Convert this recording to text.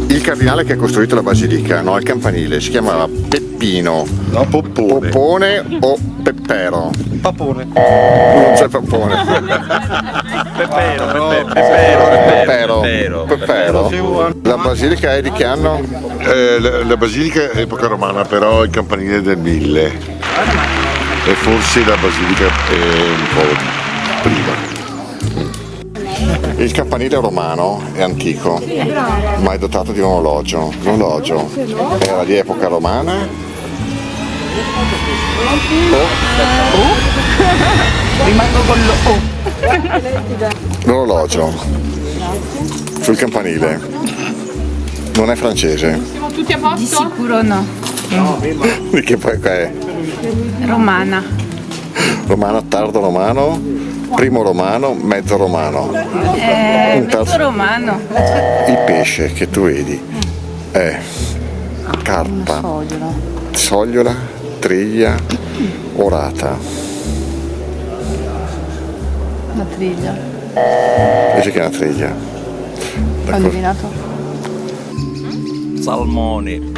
Il cardinale che ha costruito la basilica, no, il campanile, si chiamava Peppino, No, Poppone. Poppone o Peppero? Papone. Non c'è Peppone. Peppero. La basilica è di che anno? La basilica è epoca romana, però il campanile è del 1000 e forse la basilica è un po' prima. Il campanile romano è antico, ma è dotato di un orologio. L'orologio era di epoca romana Rimango con lo l'orologio sul campanile non è francese. Tutti a posto? Di sicuro no. Di che poi è? Romana. Romano, tardo romano, primo romano, mezzo romano. Mezzo romano. Il pesce che tu vedi è carpa, sogliola, triglia, orata. Una triglia. Dice che è una triglia. Ho indovinato? Salmoni.